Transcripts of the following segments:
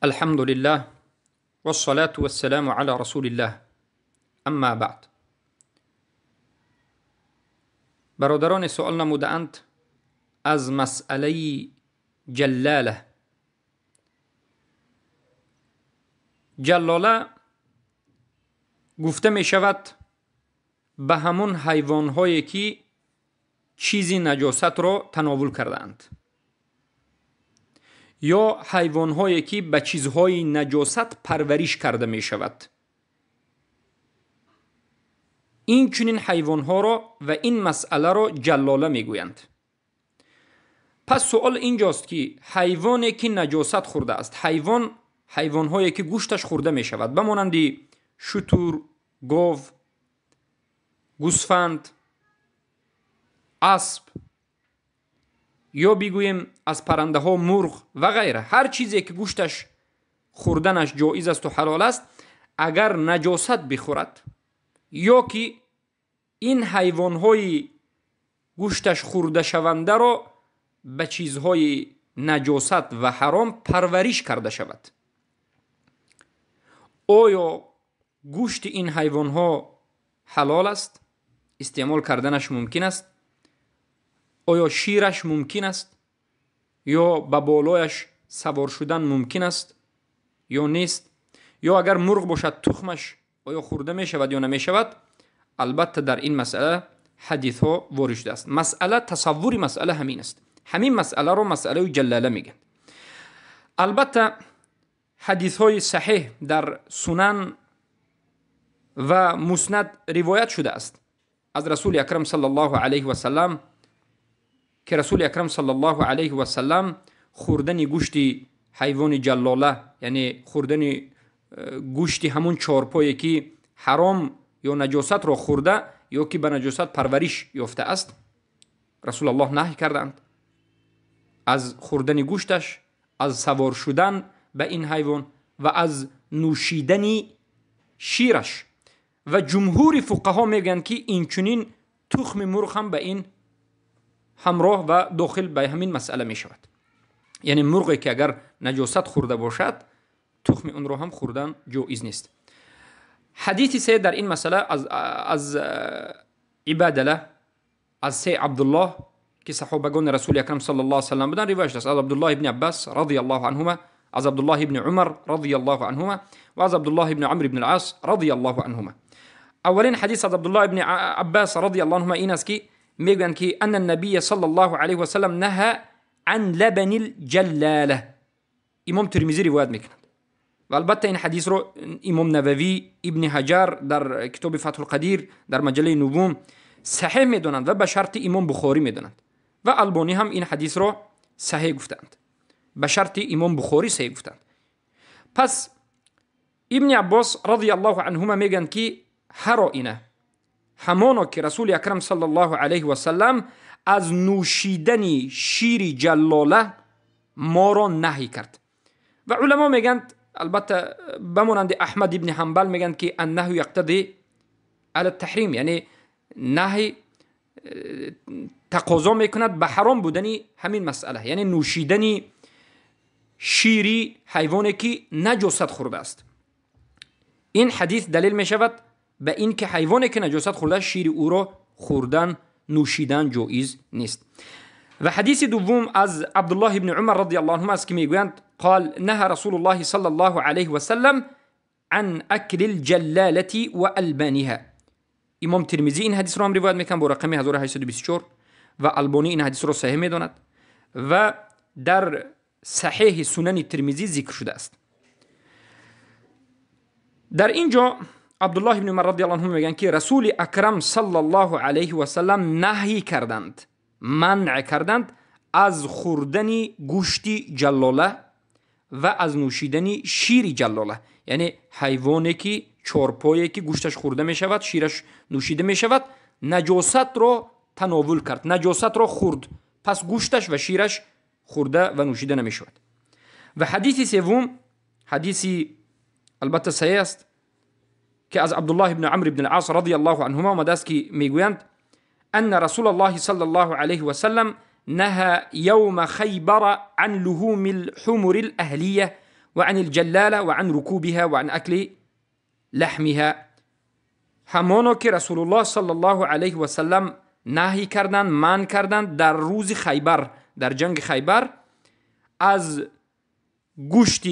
الحمد لله والصلاة والسلام على رسول الله. اما بعد. برادران سوال نمودند از مسئله جلاله. جلاله گفته می شود به همون حیوان هایی که چیزی نجاست را تناول کردند یا حیوان هایی که به چیزهای نجاست پرورش کرده می شود. این چنین حیوان ها را و این مسئله را جلاله می گویند. پس سوال اینجاست که حیوانی که نجاست خورده است، حیوان هایی که گوشتش خورده می شود، بمانندی شتر، گاو، گوسفند، اسب، یا بگوییم از پرنده ها مرغ و غیره، هر چیزی که گوشتش خوردنش جایز است و حلال است، اگر نجاست بخورد یا که این حیوان های گوشتش خورده شونده را به چیزهای نجاست و حرام پرورش کرده شود، آیا گوشت این حیوان ها حلال است؟ استعمال کردنش ممکن است؟ آیا شیرش ممکن است؟ یا به بالایش سوار شدن ممکن است یا نیست؟ یا اگر مرغ باشد تخمش آیا خورده می شود یا نمی شود؟ البته در این مسئله حدیث ها وارد شده است. مسئله، تصوری مسئله همین است. همین مسئله رو مسئله جلاله میگن. البته حدیث های صحیح در سنن و مسند روایت شده است از رسول اکرم صلی الله علیه و سلم که رسول اکرم صلی الله علیه و سلم خوردن گوشت حیوان جلاله، یعنی خوردن گوشت همون چارپایی که حرام یا نجاست را خورده یا که به نجاست پرورش یافته است، رسول الله نهی کردند از خوردن گوشتش، از سوار شدن به این حیوان و از نوشیدن شیرش. و جمهور فقها میگن که این چنین تخم مرغ هم به این همراه و داخل به همین مسئله می شود. یعنی مرغی که اگر نجاست خورده باشد تخم اون رو هم خوردن جایز نیست. حدیثی سه در این مسئله از عبادله از سه عبدالله که صحابگان رسول اکرم صلی الله علیه و سلم بودن روایت است. از عبدالله ابن عباس رضی الله عنهما، از عبدالله ابن عمر رضی الله عنهما و از عبدالله ابن عمرو ابن العاص رضی الله عنهما. اولین حدیث از عبدالله ابن عباس رضی الله عنهما این است که میگن که ان النبی صلی الله علیه و سلم نهى عن لبن الجلاله. امام ترمذی روایت میکنند و البته این حدیث رو امام نووی، ابن حجر در کتاب فتح القدیر در مجله نوم صحیح میدونند و به شرط امام بخاری میدونند و البانی هم این حدیث رو صحیح گفتند، به شرط امام بخاری صحیح گفتند. پس ابن عباس رضی الله عنهما میگن که هر اینه همانا که رسول اکرم صلی الله علیه و سلم از نوشیدن شیر جلاله ما را نهی کرد. و علما میگن، البته بمانند احمد ابن حنبل میگن که النهی یقتضی علی التحریم، یعنی نهی تقاضا میکند به حرام بودنی همین مسئله، یعنی نوشیدن شیری حیوانی که نجاست خورده است. این حدیث دلیل میشود به این که حیوانی که نجاست خورده شیر او را خوردن، نوشیدن جایز نیست. و حدیث دوم از عبدالله ابن عمر رضی الله عنهما است که میگویند قال نهى رسول الله صلی الله علیه و سلم عن اکل الجلاله و البانها. امام ترمذی این حدیث را هم روایت میکنه با رقم 1824 و البانی این حدیث را صحیح میداند و در صحیح سنن ترمذی ذکر شده است. در اینجا عبدالله ابن عمر رضی الله عنه میگن که رسول اکرم صلی الله علیه و سلم نهی کردند، منع کردند از خوردن گوشت جلاله و از نوشیدن شیر جلاله، یعنی حیوانی که چارپایی که گوشتش خورده می شود، شیرش نوشیده می شود، نجاست را تناول کرد، نجاست را خورد، پس گوشتش و شیرش خورده و نوشیده نمی شود. و حدیث سوم، حدیثی البته صحیح است که از عبدالله ابن عمرو ابن العاص رضی الله عنهما آمده است که میگویند ان رسول الله صلی الله علیه و سلم نهى يوم خيبر عن لحوم الحمر الأهلية وعن الجلاله وعن ركوبها وعن اكل لحمها. همانو که رسول الله صلی الله علیه و سلم نهی کردند، من کردند در روز خیبر، در جنگ خیبر، از گوشت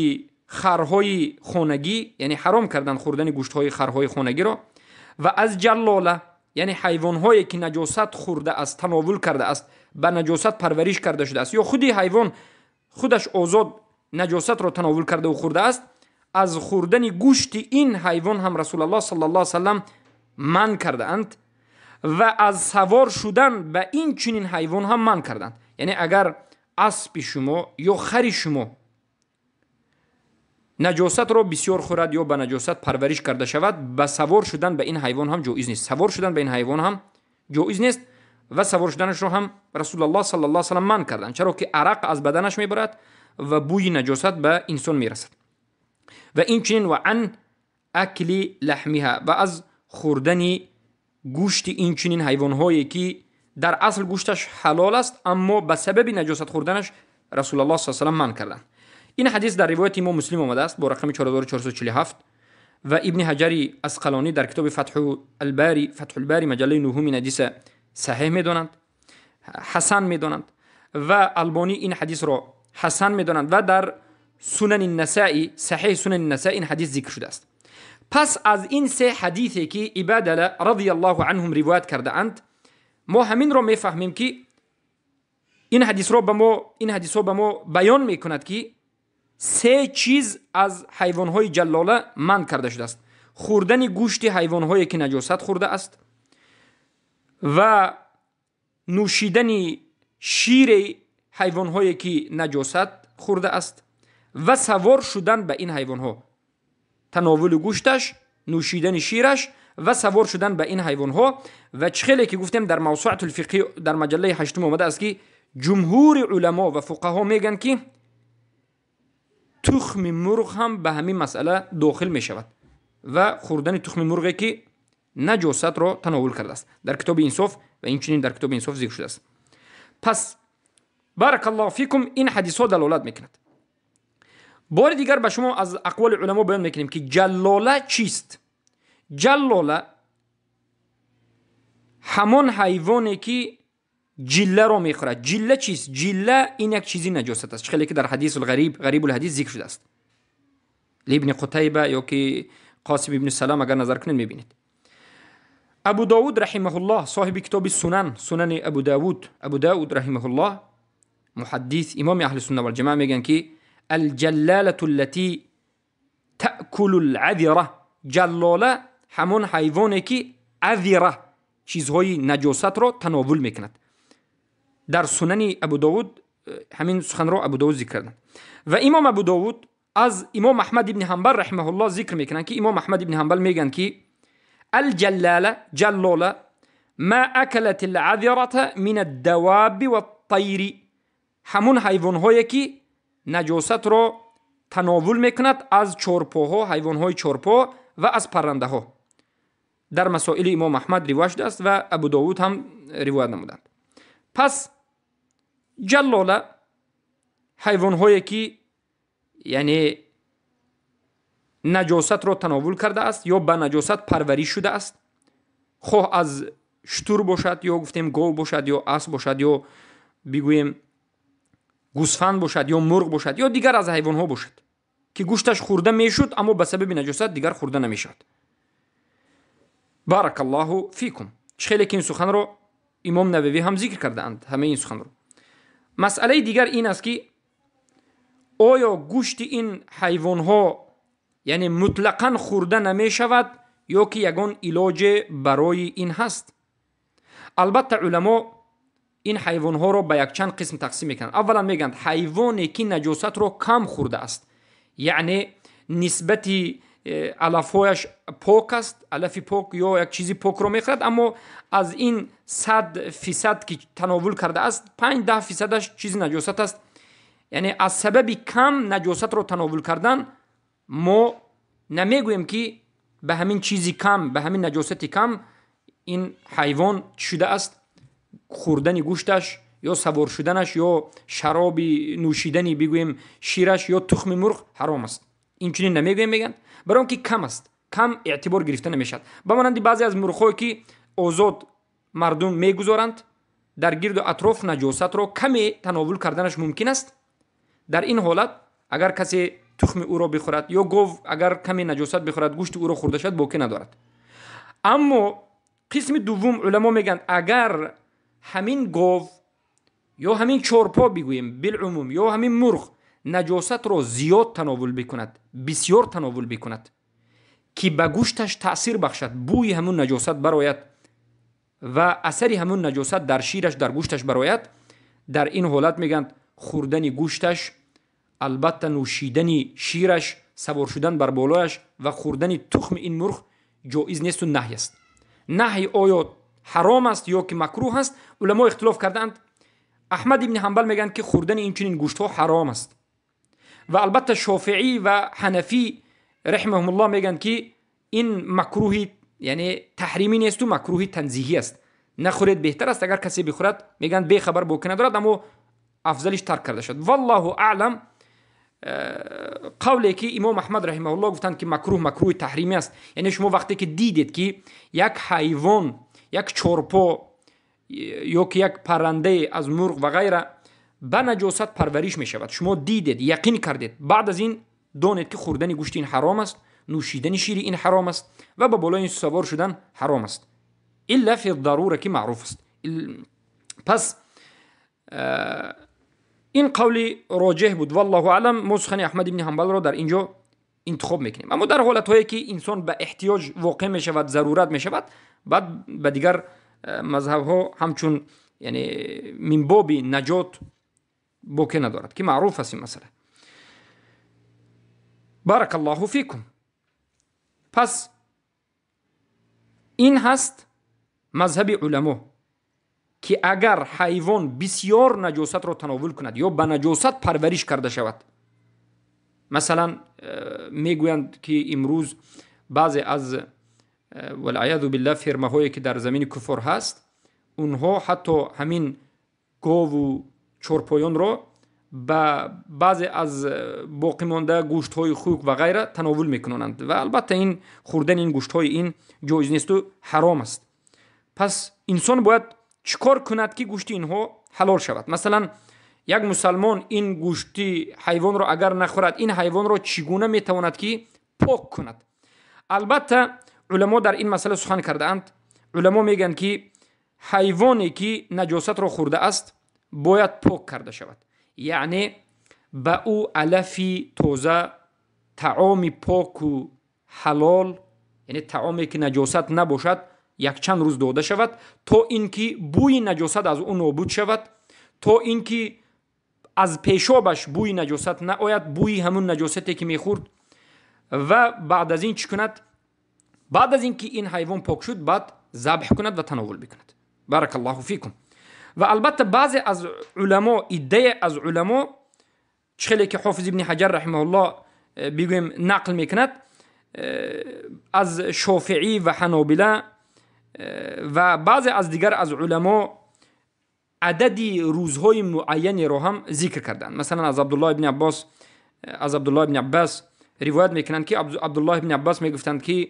خرهای خانگی، یعنی حرام کردند خوردن گوشت های خرهای خانگی را، و از جلاله یعنی حیوان هایی که نجاست خورده است، تناول کرده است، به نجاست پرورش کرده شده است، یا خودی حیوان خودش آزاد نجاست را تناول کرده و خورده است، از خوردن گوشت این حیوان هم رسول الله صلی الله علیه و سلم من کرده اند و از سوار شدن به این چنین حیوان هم من کردند. یعنی اگر اسب شما یا خر شما نجاست را بسیار خورد یا به نجاست پرورش کرده شود، به سوار شدن به این حیوان هم جایز نیست. سوار شدن به این حیوان هم جایز نیست و سوار شدنش رو هم رسول الله صلی الله علیه و سلم من کردند، چرا که عرق از بدنش میبرد و بوی نجاست به انسان میرسد. و این چنین و عن اکل لحمها، و از خوردن گوشت این چنین حیوان هایی که در اصل گوشتش حلال است اما به سبب نجاست خوردنش رسول الله صلی الله علیه و سلم من کردند. این حدیث در روایت امام مسلم آمده است با رقم 4447 و ابن حجر اسقلانی در کتاب فتح الباری مجله نهم این حدیث صحیح میدانند، حسن میدانند، و البانی این حدیث را حسن میدانند و در سنن النسائی، صحیح سنن النسائی این حدیث ذکر شده است. پس از این سه حدیثی که عبادله رضی الله عنهم روایت کرده اند، ما همین را میفهمیم که این حدیث ها به ما بیان میکند که سه چیز از حیوانهای جلاله من کرده شده است: خوردن گوشت حیوانهایی که نجاست خورده است و نوشیدن شیر حیوانهایی که نجاست خورده است و سوار شدن به این حیوانها، تناول گوشتش، نوشیدن شیرش و سوار شدن به این حیوانها. و چخیلی که گفتیم در موسوعه الفقه در مجله 8 آمده است که جمهور علما و فقها میگن که تخم مرغ هم به همین مسئله داخل می شود و خوردن تخم مرغی که نجاست را تناول کرده است در کتاب انصاف و این چنین در کتاب انصاف ذکر شده است. پس بارک الله فیکم این حدیث ها دلالت میکند. بار دیگر به شما از اقوال علما بیان میکنیم که جلاله چیست. جلاله همان حیوانی که جله را میخورد. جله چیست؟ جله این یک چیزی نجاست است، خیلی که در حدیث غریب الحدیث ذکر شده است. ابن قتیبه یا که قاسم ابن سلام اگر نظر کنید میبینید. ابو داود رحمه الله صاحب کتاب سنن ابو داود رحمه الله محدث امام اهل سنت و الجماعه میگن که الجلاله التي تأكل العذره، جلاله همون حیوانی که عذره چیزهای نجاست را تناول میکند. در سنن ابو داود همین سخن را ابو داود ذکر کردند. و امام ابو داود از امام احمد ابن حنبل رحمه الله ذکر میکنند که امام احمد ابن حنبل میگن که الجلاله جلاله ما اکلت العذره من الدواب والطیر، همون حیوان هایی که نجاست را تناول میکند از چارپاها، حیوان های چارپا و از پرنده ها. در مسائل امام احمد روایت است و ابو داود هم روایت نمودند. پس جلاله حیوان هایی که یعنی نجاست را تناول کرده است یا به نجاست پرورش شده است، خواه از شتر باشد یا گفتیم گاو باشد یا اسب باشد یا بگوییم گوسفند باشد یا مرغ باشد یا دیگر از حیوان ها باشد که گوشتش خورده میشد اما به سبب نجاست دیگر خورده نمیشد. بارک الله فیکم. خیلی که این سخن رو امام نووی هم ذکر کرده اند، همه این سخن رو. مسئله دیگر این است که آیا گوشت این حیوان ها یعنی مطلقاً خورده نمی شود یا که یگان علاج برای این هست؟ البته علما این حیوان ها را به یک چند قسم تقسیم میکنند. اولا میگند حیوانی که نجاست را کم خورده است، یعنی نسبتی علفهایش پاک است، علف پاک یا یک چیزی پاک را میخورد، اما از این 100% که تناول کرده است 5-10% چیزی نجاست است. یعنی از سبب کم نجاست را تناول کردن ما نمیگوییم که به همین چیزی کم، به همین نجاستی کم این حیوان شده است، خوردن گوشتش یا سوار شدنش یا شراب نوشیدنی بگویم شیرش یا تخم مرغ حرام است. این چنین نمیگویم، میگن برای اون که کم است، کم اعتبار گرفته نمیشد. به مانند بعضی از مرغ‌هایی که آزاد مردم میگذارند در گرد و اطراف نجاست را کمی تناول کردنش ممکن است. در این حالت اگر کسی تخم او را بخورد یا گاو اگر کمی نجاست بخورد گوشت او را خورده شد باکی ندارد. اما قسم دوم علما میگن اگر همین گاو یا همین چارپا بگوییم بالعموم یا همین مرغ نجاست را زیاد تناول بکند، بسیار تناول بکند که به گوشتش تأثیر بخشد، بوی همون نجاست برآید و اثری همون نجاست در شیرش در گوشتش برآید، در این حالت میگن خوردن گوشتش، البته نوشیدن شیرش، سوار شدن بر بالایش و خوردن تخم این مرغ جایز نیست و نهی است. نهی آیا حرام است یا که مکروه است؟ علما اختلاف کردند. احمد ابن حنبل میگن که خوردن این چنین گوشت ها حرام است و البته شافعی و حنفی رحمهم الله میگن که این مکروهی یعنی تحریمی نیست و مکروهی تنزیهی است، نخورید بهتر است. اگر کسی بخورد میگن بی خبر باکی ندارد اما افضلش ترک کرده شد. والله اعلم. قولی که امام احمد رحمه الله گفتند که مکروه تحریمی است، یعنی شما وقتی که دیدید که یک حیوان، یک چرپا یا که یک پرنده از مرغ و غیره به نجاست پرورش می شود، شما دیدید یقین کردید، بعد از این دانید که خوردن گوشت این حرام است، نوشیدن شیر این حرام است و به بالای این سوار شدن حرام است، الا فی الضروره که معروف است. پس این قولی راجح بود. والله اعلم. ما سخن احمد بن حنبل را در اینجا انتخاب میکنیم. اما در حالت هایی که انسان به احتیاج واقع می شود، ضرورت می شود، بعد به دیگر مذهب ها همچون یعنی من باب نجات باکی ندارد که معروف است این مسئله. بارک الله فیکم. پس این هست مذهب علما که اگر حیوان بسیار نجاست را تناول کند یا به نجاست پرورش کرده شود، مثلا میگویند که امروز بعضی از والعیاذ بالله فرمه هایی که در زمین کفر هست، اونها حتی همین گاو و چرپایان را به بعضی از باقی مانده گوشت های خوک و غیره تناول میکنند و البته این خوردن این گوشت های این جایز نیست و حرام است. پس انسان باید چیکار کند که گوشت اینها حلال شود؟ مثلا یک مسلمان این گوشتی حیوان را اگر نخورد، این حیوان را چگونه میتواند که پاک کند؟ البته علما در این مسئله سخن کرده اند. علما میگن که حیوانی که نجاست را خورده است باید پاک کرده شود، یعنی به او علفی تازه، طعام پاک و حلال، یعنی طعامی که نجاست نباشد، یک چند روز داده شود تا اینکه بوی نجاست از اون نابود شود، تا اینکه از پیشابش بوی نجاست نآید، بوی همون نجاستی که میخورد. و بعد از این چی کند؟ بعد از اینکه این حیوان پاک شد بعد ذبح کند و تناول بکند. بارک الله فیکم. و البته بعضی از علما، ایده از علما، چخیلی که حافظ ابن حجر رحمه الله بگویم نقل میکند از شافعی و حنابله و بعضی از دیگر از علما، عددی روزهای معینی را هم ذکر کردند. مثلا از عبدالله ابن عباس روایت میکنند که عبدالله ابن عباس میگفتند که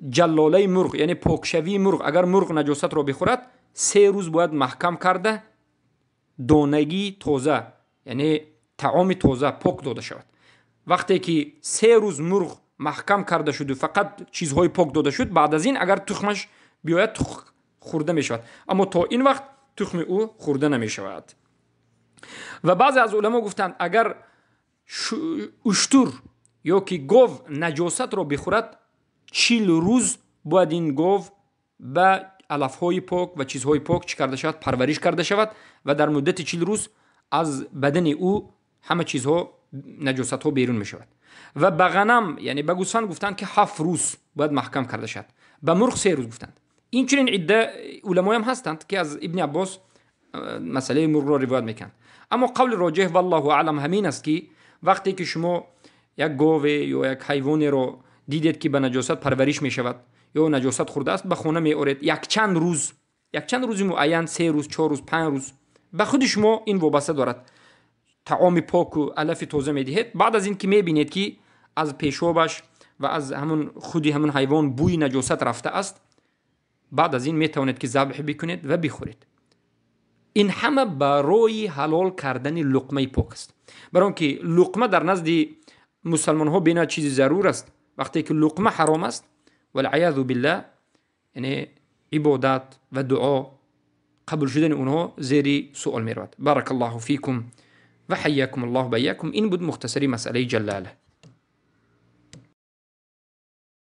جلاله مرغ یعنی پاکشوی مرغ، اگر مرغ نجاست را بخورد 3 روز باید محکم کرده دانگی تازه یعنی طعام تازه پاک داده شود. وقتی که 3 روز مرغ محکم کرده شد و فقط چیزهای پاک داده شد، بعد از این اگر تخمش بیاید خورده می شود، اما تا این وقت تخم او خورده نمی شود. و بعضی از علما گفتند اگر اشتر یا که گاو نجاست را بخورد 40 روز باید این گاو به علفهای پاک و چیزهای پاک چی کرده شود؟ پرورش کرده شود و در مدت 40 روز از بدن او همه چیزها نجاست ها بیرون می شود. و به غنم یعنی به گوسفند گفتند که 7 روز باید محکم کرده شود، به مرغ 3 روز گفتند. این چنین عده علمای هم هستند که از ابن عباس مسئله مرغ را روایت میکنند. اما قول راجح والله اعلم همین است که وقتی که شما یک گاو یا یک حیوانی را دیدید که به نجاست پرورش می شود یا نجاست خورده است، به خانه می آورید یک چند روز معین، 3 روز، 4 روز، 5 روز به خود شما این وابسته دارد. طعام پاک و علف تازه میدهید، بعد از این که میبینید که از پیشابش و از همون حیوان بوی نجاست رفته است، بعد از این میتوانید که ذبح بکنید و بخورید. این همه برای حلال کردن لقمه پاک است. برای که لقمه در نزد مسلمان ها بنا چیزی ضرور است. وقتی که لقمه حرام است، والعیاذ بالله، یعنی عبادت و دعا قبول شدن اونها زیر سوال می رود. بارک الله فیکم و حیاکم الله و ایاکم. این بود مختصری مسئله جلاله.